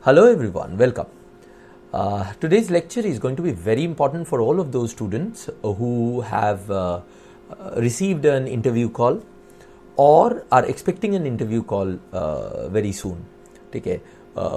Hello everyone, welcome. Today's lecture is going to be very important for all of those students who have received an interview call or are expecting an interview call very soon. ठीक है,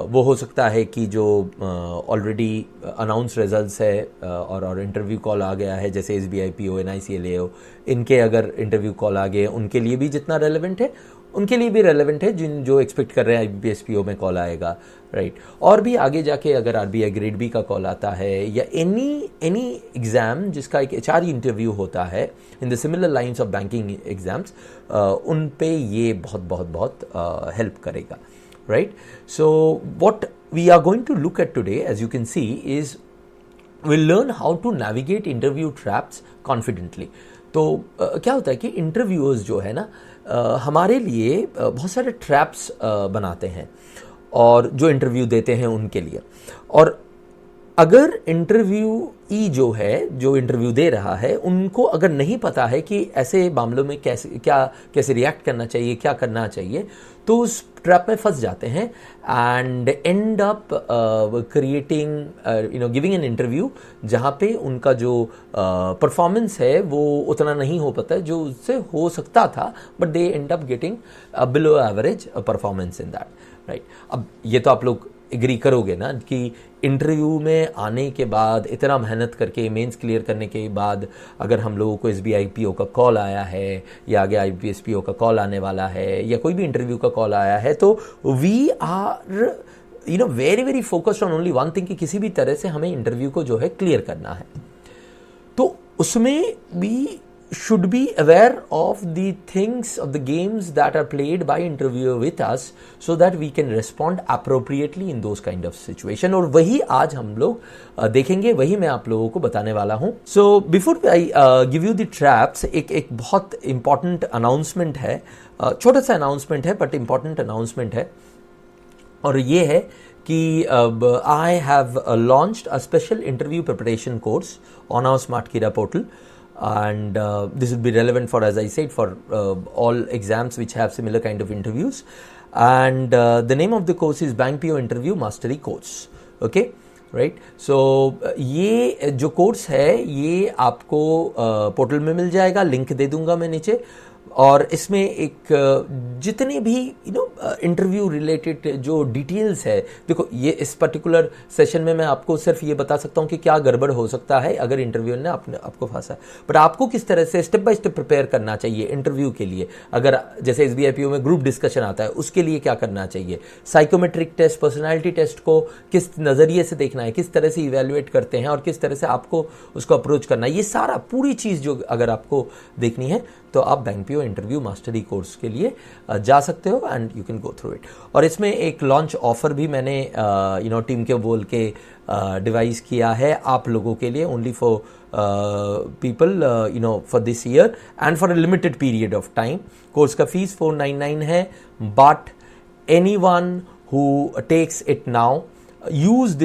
वो हो सकता है कि जो already announce results है और इंटरव्यू कॉल आ गया है, जैसे SBI PO, NICLAO, इनके अगर इंटरव्यू कॉल आ गए उनके लिए भी जितना रेलेवेंट है उनके लिए भी रेलेवेंट है जो एक्सपेक्ट कर रहे हैं IBPS PO में कॉल आएगा, राइट। और भी आगे जाके अगर RBI ग्रेड बी का कॉल आता है या एनी एग्ज़ाम जिसका एक HR इंटरव्यू होता है in the similar lines of banking exams, उन पे ये बहुत हेल्प करेगा, right? So what we are going to look at today, as you can see, is we'll learn how to navigate interview traps confidently. तो क्या होता है कि इंटरव्यूअर्स जो है ना हमारे लिए बहुत सारे ट्रैप्स बनाते हैं और जो इंटरव्यू देते हैं उनके लिए। और अगर इंटरव्यूई जो है, जो इंटरव्यू दे रहा है, उनको अगर नहीं पता है कि ऐसे मामलों में कैसे रिएक्ट करना चाहिए, क्या करना चाहिए, तो उस ट्रैप में फंस जाते हैं and and up creating giving an interview जहाँ पे उनका जो परफॉर्मेंस है वो उतना नहीं हो पाता है जो उससे हो सकता था, but they and up getting below average performance in that, right. अब ये तो आप लोग एग्री करोगे ना कि इंटरव्यू में आने के बाद, इतना मेहनत करके मेंस क्लियर करने के बाद, अगर हम लोगों को SBI PO का कॉल आया है या आगे IBPS PO का कॉल आने वाला है या कोई भी इंटरव्यू का कॉल आया है, तो we are very focused on only one thing कि किसी भी तरह से हमें इंटरव्यू को जो है क्लियर करना है। तो उसमें भी should be aware of the things, of the games that are played by interviewer with us so that we can respond appropriately in those kind of situation। और वही आज हम लोग देखेंगे, वही मैं आप लोगों को बताने वाला हूँ। So before I give you the traps, एक बहुत important announcement है, छोटा सा announcement है but important announcement है, और ये है कि I have launched a special interview preparation course on our SmartKira portal. And this will be relevant for, as I said, for all exams which have similar kind of interviews. And the name of the course is Bank PO Interview Mastery Course. Okay, right? So ये जो course है ये आपको portal में मिल जाएगा, link दे दूंगा मैं नीचे। और इसमें एक जितने भी इंटरव्यू रिलेटेड जो डिटेल्स है, देखो ये इस पर्टिकुलर सेशन में मैं आपको सिर्फ ये बता सकता हूँ कि क्या गड़बड़ हो सकता है अगर इंटरव्यू ने आपको फंसा, बट आपको किस तरह से स्टेप बाय स्टेप प्रिपेयर करना चाहिए इंटरव्यू के लिए। अगर जैसे SBI PO में ग्रुप डिस्कशन आता है उसके लिए क्या करना चाहिए, साइकोमेट्रिक टेस्ट, पर्सनैलिटी टेस्ट को किस नज़रिए से देखना है, किस तरह से इवेल्युएट करते हैं और किस तरह से आपको उसको अप्रोच करना है, ये सारा पूरी चीज़ जो अगर आपको देखनी है तो आप bank PO interview mastery course के लिए जा सकते हो and you can go through it. और इसमें एक लॉन्च ऑफर भी मैंने टीम के बोल के डिवाइस किया है आप लोगों के लिए, only for people for this year and for a limited period of time. Course का फीस 499 है, but anyone who takes it now use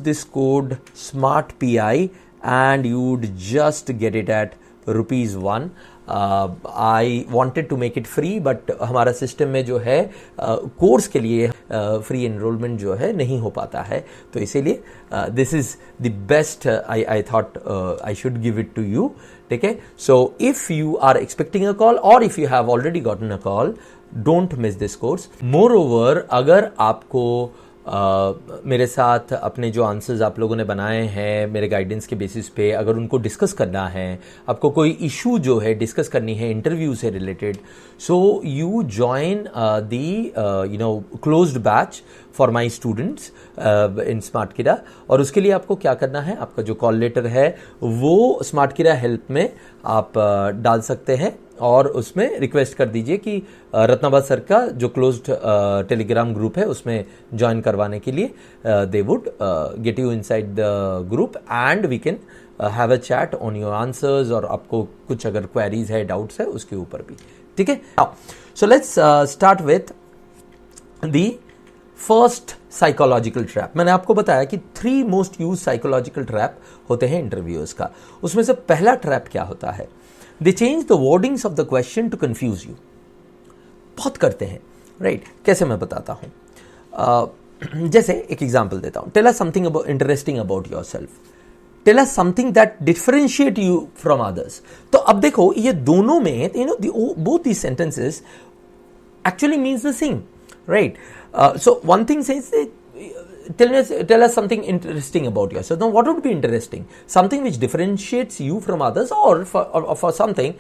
this code SmartPI and you would just get it at ₹1। I wanted to make it free, but हमारा system में जो है course के लिए free enrolment जो है नहीं हो पाता है, तो इसीलिए this is the best I thought I should give it to you. ठीक है, so if you are expecting a call और if you have already gotten a call, don't miss this course. Moreover, अगर आपको मेरे साथ अपने जो answers आप लोगों ने बनाए हैं मेरे गाइडेंस के बेसिस पे, अगर उनको डिस्कस करना है, आपको कोई इशू जो है डिस्कस करनी है इंटरव्यू से related, so you join the closed batch for my students in Smartkeeda. और उसके लिए आपको क्या करना है, आपका जो कॉल लेटर है वो स्मार्टकिरा हेल्प में आप डाल सकते हैं और उसमें रिक्वेस्ट कर दीजिए कि रत्नाबाद सर का जो क्लोज्ड टेलीग्राम ग्रुप है उसमें ज्वाइन करवाने के लिए they would get you inside the group and we can have a chat on your answers, और आपको कुछ अगर क्वेरीज है, डाउट्स है उसके ऊपर भी। ठीक है, so let's start with the first psychological trap. मैंने आपको बताया कि 3 मोस्ट यूज साइकोलॉजिकल ट्रैप होते हैं इंटरव्यूअर्स का। उसमें से पहला ट्रैप क्या होता है, they change the wordings of the question to confuse you. बहुत करते हैं, राइट? कैसे मैं बताता हूं। जैसे एक एग्जांपल देता हूं, tell us something interesting about yourself, tell us something that differentiate you from others. तो अब देखो ये दोनों में both these sentences actually means the same, right? So one thing says tell us something interesting about yourself. Now what would be interesting? Something which differentiates you from others, or for something,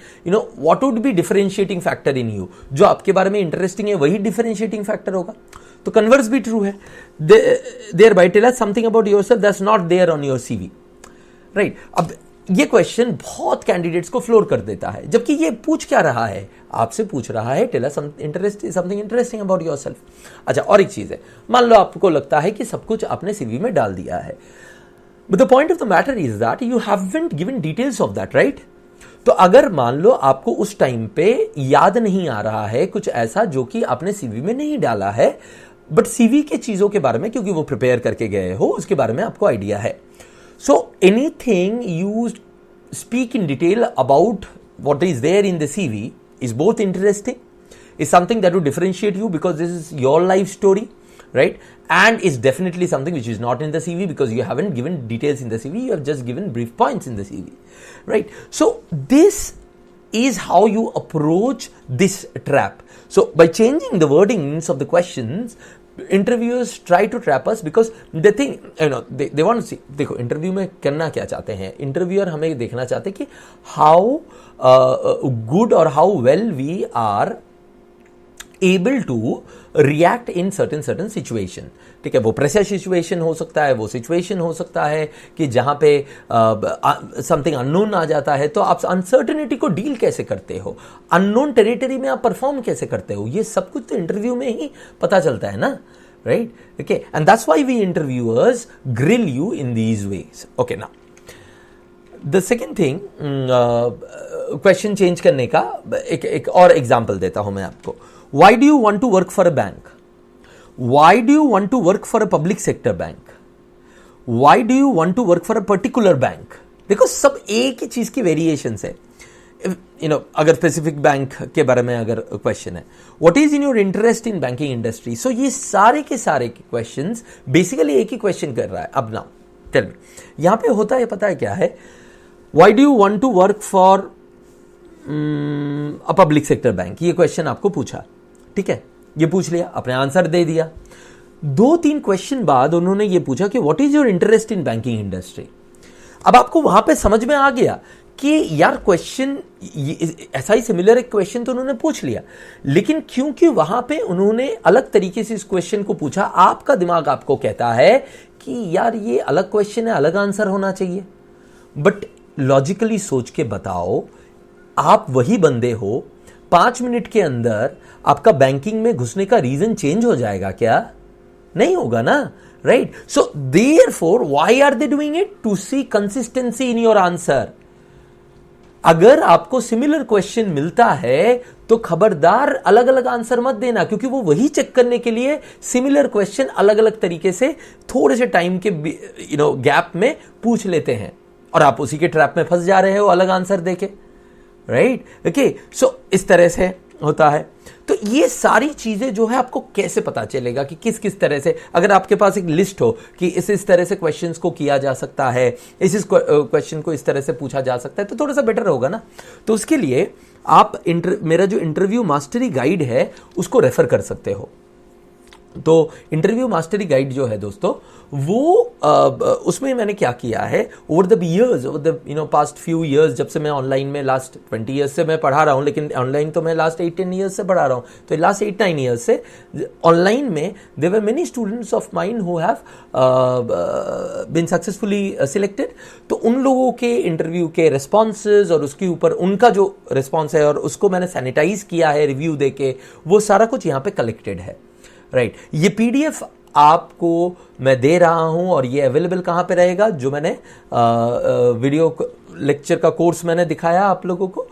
what would be differentiating factor in you? जो आपके बारे में interesting है वही differentiating factor होगा। तो converse भी true है। Thereby tell us something about yourself that's not there on your CV, right? अब ये क्वेश्चन बहुत कैंडिडेट्स को फ्लोर कर देता है, जबकि ये पूछ क्या रहा है, आपसे पूछ रहा है tell us something interesting about yourself. अच्छा, और एक चीज है, मान लो आपको लगता है कि सब कुछ आपने सीवी में डाल दिया है, but the point of the matter is that you haven't given details of that, right? तो अगर मान लो आपको उस टाइम पे याद नहीं आ रहा है कुछ ऐसा जो कि आपने सीवी में नहीं डाला है, बट सीवी के चीजों के बारे में क्योंकि वो प्रिपेयर करके गए हो उसके बारे में आपको आइडिया है। So anything you speak in detail about what is there in the CV is both interesting, is something that would differentiate you because this is your life story, right? And is definitely something which is not in the CV because you haven't given details in the CV, you have just given brief points in the CV, right? So this is how you approach this trap. So by changing the wordings of the questions, interviewers try to trap us because they think, they want to see, देखो interview में करना क्या चाहते हैं, interviewer हमें देखना चाहते हैं कि हाउ गुड और how well we are able to react in certain situation. ठीक है, वो प्रेशर सिचुएशन हो सकता है, वो सिचुएशन हो सकता है कि जहां पे समथिंग अननोन आ जाता है, तो आप अनसर्टेनिटी को डील कैसे करते हो, अननोन टेरिटरी में आप परफॉर्म कैसे करते हो, ये सब कुछ तो इंटरव्यू में ही पता चलता है ना, right? Okay, and that's why we interviewers grill you in these ways. Okay, now the second thing, question change करने का एक और एग्जाम्पल देता हूं मैं आपको। Why do you want to work for a bank? Why do you want to work for a public sector bank? Why do you want to work for a particular bank? देखो सब एक ही चीज की variations है। अगर specific bank के बारे में अगर क्वेश्चन है, what is in your interest in banking industry, so ये सारे के क्वेश्चंस बेसिकली एक ही क्वेश्चन कर रहा है। अब नाउ टेल मी, यहां पे होता है, पता है क्या है, why do you want to work for a public sector bank, ये क्वेश्चन आपको पूछा, ठीक है, ये पूछ लिया, आपने आंसर दे दिया। 2-3 क्वेश्चन बाद उन्होंने ये पूछा कि what is your interest in banking industry. अब आपको वहां पे समझ में आ गया कि यार क्वेश्चन ऐसा ही सिमिलर एक क्वेश्चन तो उन्होंने पूछ लिया, लेकिन क्योंकि वहां पे उन्होंने अलग तरीके से इस क्वेश्चन को पूछा, आपका दिमाग आपको कहता है कि यार ये अलग क्वेश्चन है, अलग आंसर होना चाहिए। बट लॉजिकली सोच के बताओ, आप वही बंदे हो, 5 मिनट के अंदर आपका बैंकिंग में घुसने का रीजन चेंज हो जाएगा क्या? नहीं होगा ना, right? So therefore why are they doing it? To see consistency in your answer. अगर आपको सिमिलर क्वेश्चन मिलता है तो खबरदार अलग अलग आंसर मत देना, क्योंकि वो वही चेक करने के लिए सिमिलर क्वेश्चन अलग अलग तरीके से थोड़े से टाइम के गैप में पूछ लेते हैं, और आप उसी के ट्रैप में फंस जा रहे हो अलग आंसर देके, राइट? ओके, सो इस तरह से होता है। तो ये सारी चीजें जो है आपको कैसे पता चलेगा कि किस किस तरह से, अगर आपके पास एक लिस्ट हो कि इस तरह से क्वेश्चंस को किया जा सकता है, इस क्वेश्चन को इस तरह से पूछा जा सकता है, तो थोड़ा सा बेटर होगा ना। तो उसके लिए आप मेरा जो इंटरव्यू मास्टरी गाइड है उसको रेफर कर सकते हो। तो इंटरव्यू मास्टरी गाइड जो है दोस्तों, वो उसमें मैंने क्या किया है, over the years, over the past few years, जब से मैं ऑनलाइन में लास्ट 20 इयर्स से मैं पढ़ा रहा हूं, लेकिन ऑनलाइन तो मैं लास्ट 8-10 इयर्स से पढ़ा रहा हूं, तो लास्ट 8-9 इयर्स से ऑनलाइन में there were many students of mine who have been successfully selected. तो उन लोगों के इंटरव्यू के रिस्पॉन्सेज और उसके ऊपर उनका जो रिस्पॉन्स है, और उसको मैंने सैनिटाइज किया है रिव्यू देके, वो सारा कुछ यहाँ पे कलेक्टेड है, राइट? ये पीडीएफ आपको मैं दे रहा हूं, और ये अवेलेबल कहां पे रहेगा, जो मैंने वीडियो लेक्चर का कोर्स मैंने दिखाया आप लोगों को,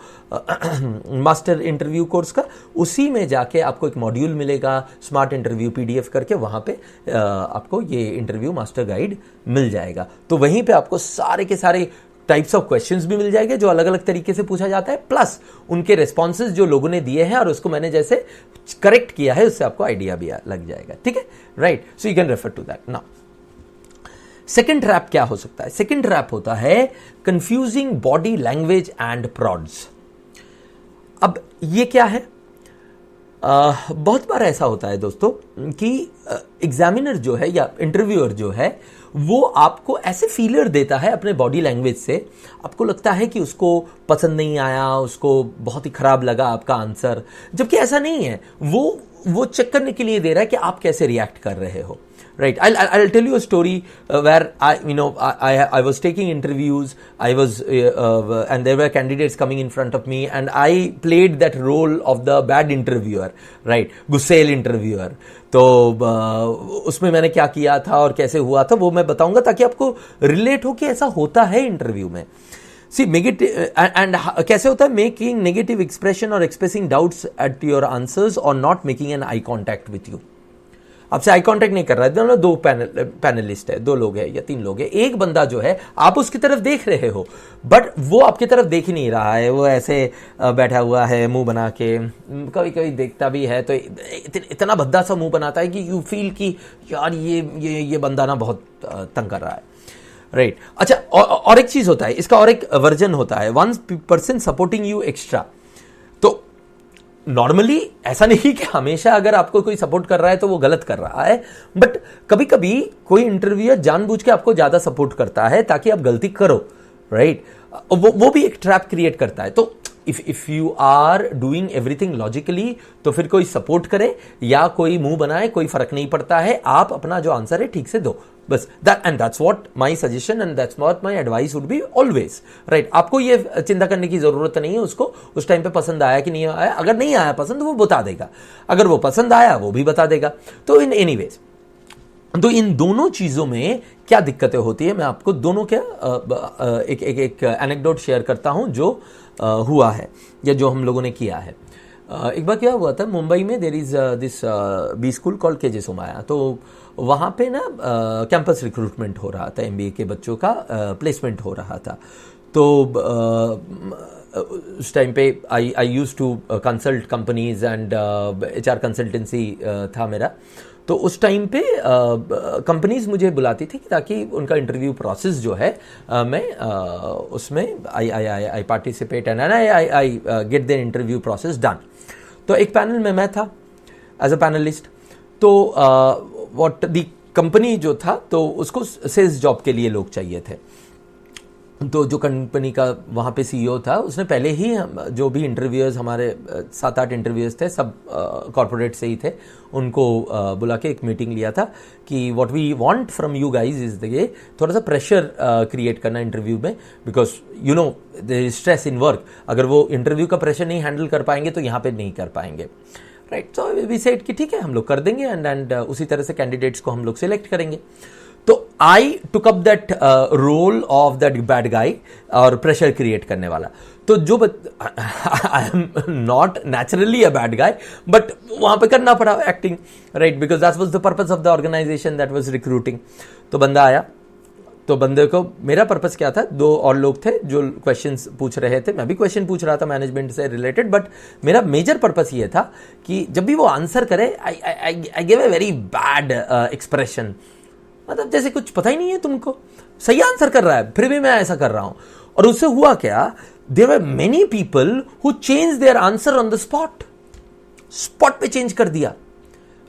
मास्टर इंटरव्यू कोर्स का, उसी में जाके आपको एक मॉड्यूल मिलेगा स्मार्ट इंटरव्यू पीडीएफ करके, वहां पे आपको ये इंटरव्यू मास्टर गाइड मिल जाएगा। तो वहीं पे आपको सारे के सारे टाइप्स ऑफ क्वेश्चंस भी मिल जाएंगे जो अलग अलग तरीके से पूछा जाता है, प्लस उनके रिस्पॉन्सेज जो लोगों ने दिए हैं और उसको मैंने जैसे करेक्ट किया है उससे आपको आइडिया भी लग जाएगा, ठीक है, right. So you can refer to that. Now second trap क्या हो सकता है? सेकेंड ट्रैप होता है confusing body language and prods. अब ये क्या है? बहुत बार ऐसा होता है दोस्तों कि एग्जामिनर जो है या इंटरव्यूअर जो है वो आपको ऐसे फीलर देता है अपने बॉडी लैंग्वेज से, आपको लगता है कि उसको पसंद नहीं आया, उसको बहुत ही खराब लगा आपका आंसर, जबकि ऐसा नहीं है। वो चेक करने के लिए दे रहा है कि आप कैसे रिएक्ट कर रहे हो, right? I'll tell you a story where I was taking interviews. And there were candidates coming in front of me, and I played that role of the bad interviewer, right? गुस्सेल interviewer. तो उसमें मैंने क्या किया था और कैसे हुआ था वो मैं बताऊंगा ताकि आपको रिलेट हो कि ऐसा होता है इंटरव्यू में। See, and कैसे होता है? Making negative expression or expressing doubts at your answers or not making an eye contact with you. आपसे आई कांटेक्ट नहीं कर रहा है, दोनों दो पैनलिस्ट है, 2 लोग है या 3 लोग है, एक बंदा जो है आप उसकी तरफ देख रहे हो बट वो आपकी तरफ देख ही नहीं रहा है, वो ऐसे बैठा हुआ है मुंह बना के, कभी कभी देखता भी है तो इतना भद्दा सा मुंह बनाता है कि यू फील कि यार ये बंदा ना बहुत तंग कर रहा है, राइट। अच्छा, और एक चीज होता है इसका, और एक वर्जन होता है 1% सपोर्टिंग यू एक्स्ट्रा। तो नॉर्मली ऐसा नहीं कि हमेशा अगर आपको कोई सपोर्ट कर रहा है तो वो गलत कर रहा है, बट कभी कभी कोई इंटरव्यूअर जानबूझ के आपको ज्यादा सपोर्ट करता है ताकि आप गलती करो, राइट। वो भी एक ट्रैप क्रिएट करता है। तो if you are doing everything logically तो फिर कोई सपोर्ट करे या कोई मुंह बनाए कोई फर्क नहीं पड़ता है, आप अपना जो आंसर है ठीक से दो, बस। That's what my suggestion and that's what my advice would be always, right. आपको ये चिंता करने की जरूरत नहीं है उसको उस टाइम पे पसंद आया कि नहीं आया। अगर नहीं आया पसंद वो बता देगा, अगर वो पसंद आया वो भी बता देगा। तो इन एनीवेज, तो इन दोनों चीजों में क्या दिक्कतें होती है, मैं आपको दोनों क्या एक एनेक्डोट शेयर करता हूं जो हुआ है या जो हम लोगों ने किया है। एक बार क्या हुआ था, मुंबई में there is this B school called KJ Somaiya. तो वहाँ पे ना कैंपस रिक्रूटमेंट हो रहा था, एमबीए के बच्चों का प्लेसमेंट हो रहा था। तो उस टाइम पे I use to consult companies and HR consultancy था मेरा। तो उस टाइम पे कंपनीज मुझे बुलाती थी ताकि उनका इंटरव्यू प्रोसेस जो है मैं उसमें I participate and I get the interview process done. तो एक पैनल में मैं था एज अ पैनलिस्ट। तो व्हाट दी कंपनी जो था तो उसको सेल्स जॉब के लिए लोग चाहिए थे। तो जो कंपनी का वहाँ पे CEO था उसने पहले ही जो भी इंटरव्यूअर्स, हमारे 7-8 इंटरव्यूअर्स थे, सब कॉर्पोरेट से ही थे, उनको बुला के एक मीटिंग लिया था कि what we want from you guys is the थोड़ा सा प्रेशर क्रिएट करना इंटरव्यू में, because you know there is stress in work. अगर वो इंटरव्यू का प्रेशर नहीं हैंडल कर पाएंगे तो यहाँ पे नहीं कर पाएंगे, राइट। तो वी सेड कि ठीक है हम लोग कर देंगे एंड उसी तरह से कैंडिडेट्स को हम लोग सिलेक्ट करेंगे। तो I took up that role of that bad guy और प्रेशर क्रिएट करने वाला। तो जो I am not naturally a bad guy, but वहां पे करना पड़ा acting, right, because that was the purpose of the organisation that was recruiting. तो बंदा आया, तो बंदे को, मेरा पर्पस क्या था, 2 और लोग थे जो क्वेश्चंस पूछ रहे थे, मैं भी क्वेश्चन पूछ रहा था मैनेजमेंट से रिलेटेड, बट मेरा मेजर पर्पस ये था कि जब भी वो आंसर करे I give a very bad expression, मतलब जैसे कुछ पता ही नहीं है तुमको, सही आंसर कर रहा है फिर भी मैं ऐसा कर रहा हूं। और उससे हुआ क्या, there were many people who change their answer on the spot पे चेंज कर दिया,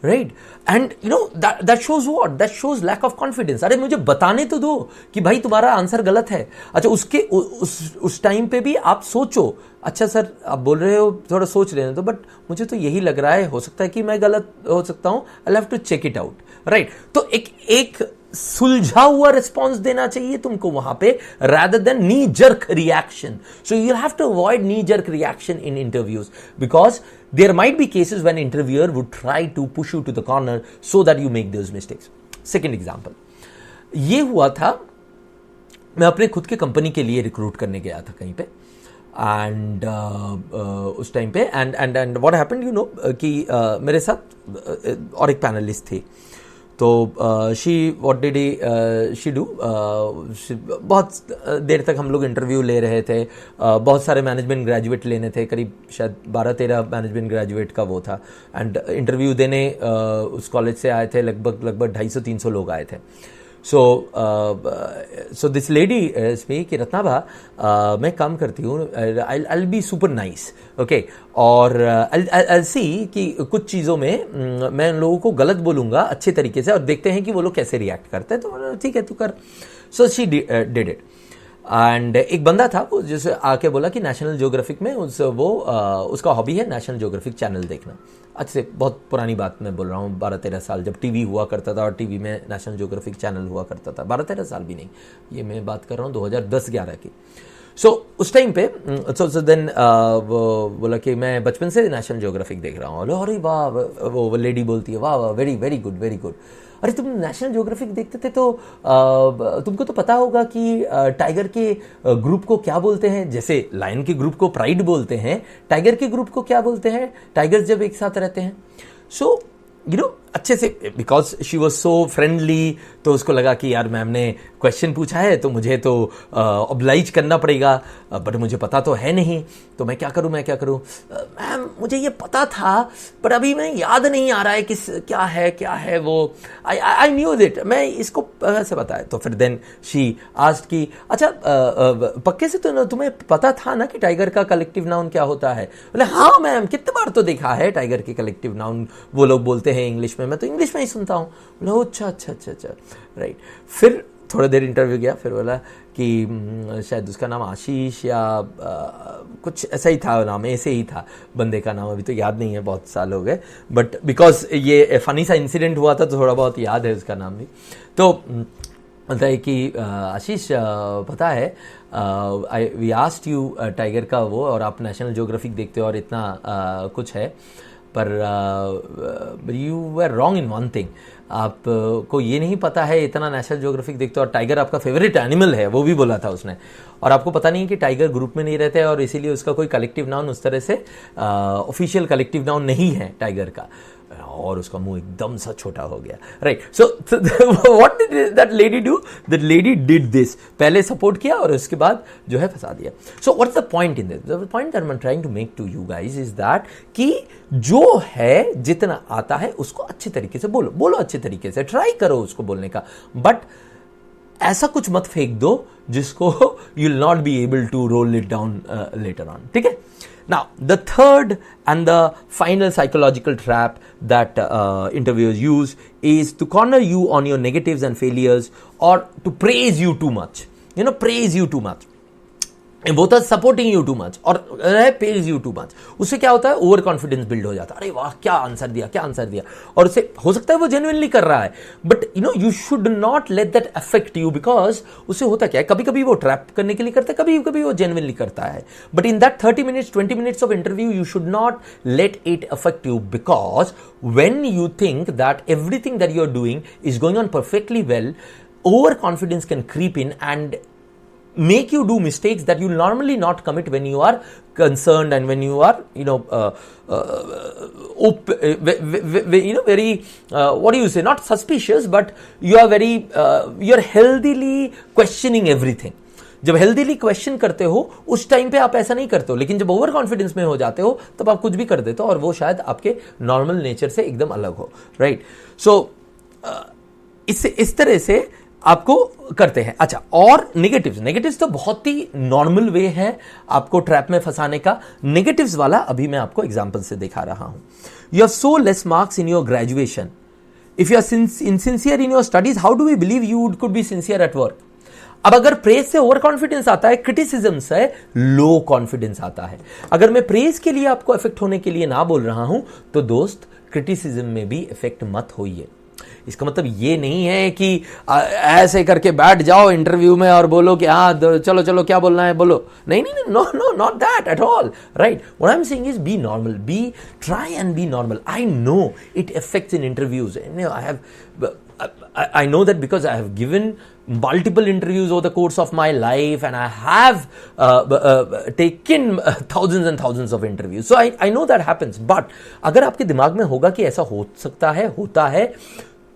right. And you know that shows what, that shows lack of confidence. अरे मुझे बताने तो दो कि भाई तुम्हारा आंसर गलत है। अच्छा, उसके उस टाइम पे भी आप सोचो, अच्छा सर आप बोल रहे हो थोड़ा सोच रहे हैं तो, बट मुझे तो यही लग रहा है, हो सकता है कि मैं गलत हो सकता हूं, I have to check it out, right. तो एक सुलझा हुआ रिस्पॉन्स देना चाहिए तुमको वहां पे, rather than knee jerk reaction. So you have to avoid knee jerk reaction in interviews, because there might be cases when interviewer would try to push you to the corner so that you make those mistakes. Second example, ये हुआ था, मैं अपने खुद के company के लिए recruit करने गया था कहीं पे, एंड उस टाइम पे and what happened, you know कि मेरे साथ और एक पैनलिस्ट थी। तो शी डू, बहुत देर तक हम लोग इंटरव्यू ले रहे थे, बहुत सारे मैनेजमेंट ग्रेजुएट लेने थे, करीब शायद 12-13 मैनेजमेंट ग्रेजुएट का वो था, एंड इंटरव्यू देने उस कॉलेज से आए थे लगभग 250-300 लोग आए थे. So this lady is me कि रत्ना भा, मैं काम करती हूँ, I'll be super nice, okay, और I'll see कि कुछ चीज़ों में मैं उन लोगों को गलत बोलूँगा अच्छे तरीके से और देखते हैं कि वो लोग कैसे रिएक्ट करते हैं. तो ठीक है, तू कर. So she did it. And एक बंदा था वो जैसे आके बोला कि नेशनल ज्योग्राफिक में उसका हॉबी है नेशनल ज्योग्राफिक चैनल देखना. आज से बहुत पुरानी बात मैं बोल रहा हूँ, 12-13 साल जब टीवी हुआ करता था और टीवी में नेशनल ज्योग्राफिक चैनल हुआ करता था. 12-13 साल भी नहीं, ये मैं बात कर रहा हूँ 2010-11 की. सो उस टाइम पे सो देन वो बोला कि मैं बचपन से नेशनल ज्योग्राफिक देख रहा हूँ. अरे वाह, वो लेडी बोलती है, वाह वाह, very very good, very good. अरे तुम नेशनल ज्योग्राफिक देखते थे तो तुमको तो पता होगा कि टाइगर के ग्रुप को क्या बोलते हैं. जैसे लायन के ग्रुप को प्राइड बोलते हैं, टाइगर के ग्रुप को क्या बोलते हैं टाइगर्स जब एक साथ रहते हैं. सो यू नो अच्छे से, because she was so friendly, तो उसको लगा कि यार मैम ने क्वेश्चन पूछा है तो मुझे तो ऑब्लाइज करना पड़ेगा, बट मुझे पता तो है नहीं, तो मैं क्या करूं मैम मुझे ये पता था पर अभी मैं याद नहीं आ रहा है किस क्या है वो. आई न्यू दैट, मैं इसको से पता है. तो फिर देन शी आस्क्ड कि अच्छा पक्के से तो तुम्हें पता था ना कि टाइगर का कलेक्टिव नाउन क्या होता है. बोले हाँ मैम, कितने बार तो देखा है टाइगर के कलेक्टिव नाउन वो लोग बोलते हैं इंग्लिश में, मैं तो इंग्लिश में ही सुनता हूँ. बोला अच्छा, राइट. फिर थोड़ा देर इंटरव्यू गया, फिर बोला कि शायद उसका नाम आशीष या कुछ ऐसा ही था नाम, ऐसे ही था बंदे का नाम, अभी तो याद नहीं है, बहुत साल हो गए, बट बिकॉज ये फनी सा इंसिडेंट हुआ था तो थोड़ा बहुत याद है उसका नाम भी. तो बोलता है कि आशीष पता है वी आस्क्ड यू टाइगर का वो, और आप नेशनल ज्योग्राफिक देखते हो और इतना कुछ है, पर you were wrong in one thing. आपको ये नहीं पता है इतना नेशनल ज्योग्राफिक देखते हो और टाइगर आपका फेवरेट एनिमल है, वो भी बोला था उसने, और आपको पता नहीं है कि टाइगर ग्रुप में नहीं रहते और इसीलिए उसका कोई कलेक्टिव नाउन उस तरह से ऑफिशियल कलेक्टिव नाउन नहीं है टाइगर का. और उसका मुंह एकदम सा छोटा हो गया, right. So what did that lady do? That lady did this, पहले सपोर्ट किया और उसके बाद जो है फंसा दिया. So what's the point in this? The point that I am trying to make to you guys is that कि जो है जितना आता है उसको अच्छे तरीके से बोलो अच्छे तरीके से, ट्राई करो उसको बोलने का, बट ऐसा कुछ मत फेंक दो जिसको you will not be able to roll it down later on. ठीक है. Now, the third and the final psychological trap that interviewers use is to corner you on your negatives and failures, or to praise you too much. Praise you too much. वो तो supporting you too much और page you too much. उससे क्या होता है, over confidence build हो जाता है. अरे वाह, क्या आंसर दिया, और उससे हो सकता है वो जेन्युइनली कर रहा है, but you should not let that affect you, because उससे होता क्या है, कभी कभी वो ट्रैप करने के लिए करता है, कभी कभी वो जेन्युइनली करता है, but in that 30 minutes 20 minutes of interview you should not let it affect you, because when you think that everything that you are doing is going on perfectly well, over confidence can creep in and make you do mistakes that you normally not commit when you are concerned and when you are very what do you say, not suspicious, but you are very you're healthily questioning everything. जब healthily question करते हो उस time पे आप ऐसा नहीं करते हो, लेकिन जब ओवर कॉन्फिडेंस में हो जाते हो तब आप कुछ भी कर देते हो और वो शायद आपके नॉर्मल नेचर से एकदम अलग हो, राइट. सो इस तरह से आपको करते हैं. अच्छा, और नेगेटिव्स तो बहुत ही नॉर्मल वे है आपको ट्रैप में फंसाने का. नेगेटिव्स वाला अभी मैं आपको एग्जांपल से दिखा रहा हूं. You have so less marks in your graduation. If you are insincere in your studies, how do we believe you could be sincere at work? अब अगर प्रेज से ओवर कॉन्फिडेंस आता है, क्रिटिसिज्म से लो कॉन्फिडेंस आता है. अगर मैं प्रेज के लिए आपको इफेक्ट होने के लिए ना बोल रहा हूं, तो दोस्त क्रिटिसिज्म में भी इफेक्ट मत होइए. इसका मतलब ये नहीं है कि ऐसे करके बैठ जाओ इंटरव्यू में और बोलो कि हाँ चलो क्या बोलना है बोलो. नहीं, no, not that at all, right. What I am saying is be normal, try and be normal. I know it affects in interviews. I know that because I have given multiple interviews over the course of my life, and I have taken thousands and thousands of interviews. So I know that happens. But अगर आपके दिमाग में होगा कि ऐसा हो सकता है, होता है,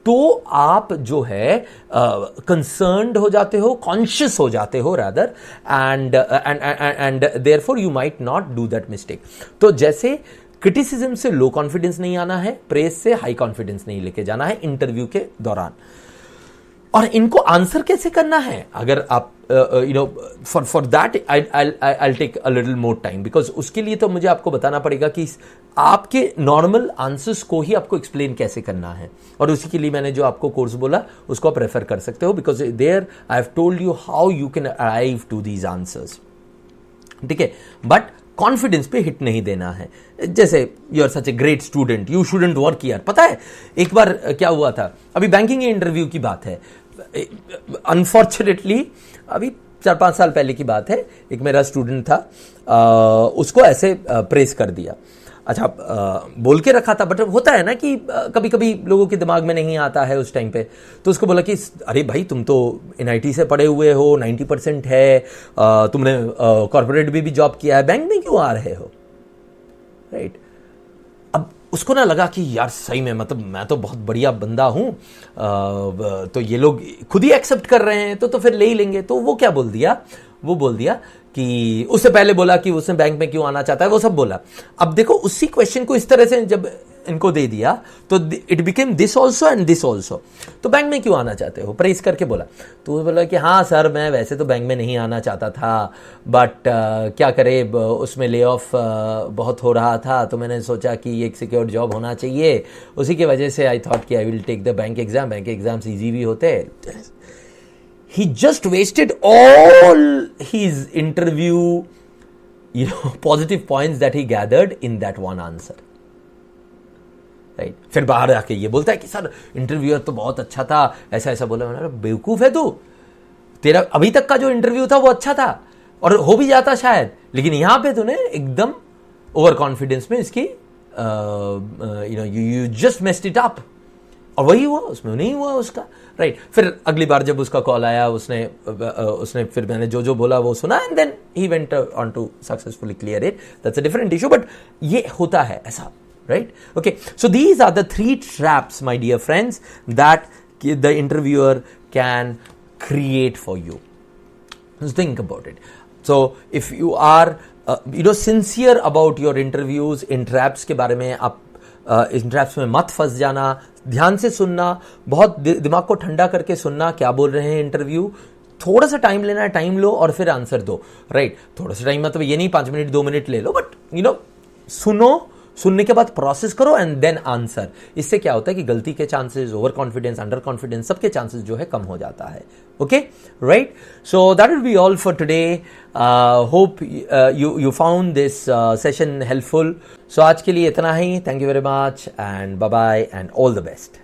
तो आप जो है कंसर्न्ड हो जाते हो, कॉन्शियस हो जाते हो rather, and therefore you might not do that mistake. तो जैसे क्रिटिसिज्म से लो कॉन्फिडेंस नहीं आना है, प्रेज से हाई कॉन्फिडेंस नहीं लेके जाना है इंटरव्यू के दौरान। और इनको आंसर कैसे करना है, अगर आप for that I take a little more time, because उसके लिए तो मुझे आपको बताना पड़ेगा कि आपके नॉर्मल आंसर्स को ही आपको एक्सप्लेन कैसे करना है। और उसी के लिए मैंने जो आपको कोर्स बोला उसको आप रेफर कर सकते हो, because there I have told you how you can arrive to these answers. ठीक है, बट कॉन्फिडेंस पे हिट नहीं देना है। जैसे you are such a great student, you shouldn't work here. पता है एक बार क्या हुआ था, अभी बैंकिंग इंटरव्यू की बात है, अनफॉर्चुनेटली अभी 4-5 साल पहले की बात है, एक मेरा स्टूडेंट था, उसको ऐसे प्रेस कर दिया। अच्छा, बोल के रखा था, बट होता है ना कि कभी कभी लोगों के दिमाग में नहीं आता है उस टाइम पे, तो उसको बोला कि अरे भाई तुम तो NIT से पढ़े हुए हो, 90% है, तुमने कॉर्पोरेट भी जॉब किया है, बैंक में क्यों आ रहे हो, राइट। अब उसको ना लगा कि यार सही में, मतलब मैं तो बहुत बढ़िया बंदा हूं, तो ये लोग खुद ही एक्सेप्ट कर रहे हैं, तो फिर ले ही लेंगे। तो वो क्या बोल दिया, वो बोल दिया कि उससे पहले बोला कि उसने बैंक में क्यों आना चाहता है, वो सब बोला। अब देखो उसी क्वेश्चन को इस तरह से जब इनको दे दिया तो it became this also and this also. तो बैंक में क्यों आना चाहते हो, प्रेस करके बोला। तो वो बोला कि हाँ सर, मैं वैसे तो बैंक में नहीं आना चाहता था, बट क्या करे, उसमें ले ऑफ बहुत हो रहा था, तो मैंने सोचा कि एक सिक्योर जॉब होना चाहिए, उसी की वजह से आई थॉट कि I will take the bank exam, bank exams easy भी होते हैं। He just wasted all his interview, positive points that he gathered in that one answer. Right? फिर बाहर आके ये बोलता है कि सर इंटरव्यूअर तो बहुत अच्छा था, ऐसा ऐसा बोला। मैंने, बेवकूफ है तू, तेरा अभी तक का जो इंटरव्यू था वो अच्छा था और हो भी जाता शायद, लेकिन यहां पे तूने एकदम ओवर कॉन्फिडेंस में इसकी you just messed it up. और वही हुआ, उसमें नहीं हुआ उसका, राइट। फिर अगली बार जब उसका कॉल आया, उसने फिर मैंने जो जो बोला वो सुना, and then he went on to successfully clear it. That's a different issue, but ये होता है ऐसा, right. Okay, so these are the 3 traps, my dear friends, that the interviewer can create for you. Just think about it. So if you are sincere about your interviews, in traps के बारे में आप इन traps में मत फंस जाना, ध्यान से सुनना, बहुत दिमाग को ठंडा करके सुनना क्या बोल रहे हैं इंटरव्यू, थोड़ा सा टाइम लेना है, टाइम लो और फिर आंसर दो, राइट। थोड़ा सा टाइम मतलब ये नहीं 5 मिनट 2 मिनट ले लो, बट सुनो, सुनने के बाद प्रोसेस करो एंड देन आंसर। इससे क्या होता है कि गलती के chances, over confidence, under confidence, सबके चांसेस जो है कम हो जाता है। Okay, right. So that will be all for today. Hope you found this session helpful. So आज के लिए इतना ही। Thank you very much and bye bye and all the best.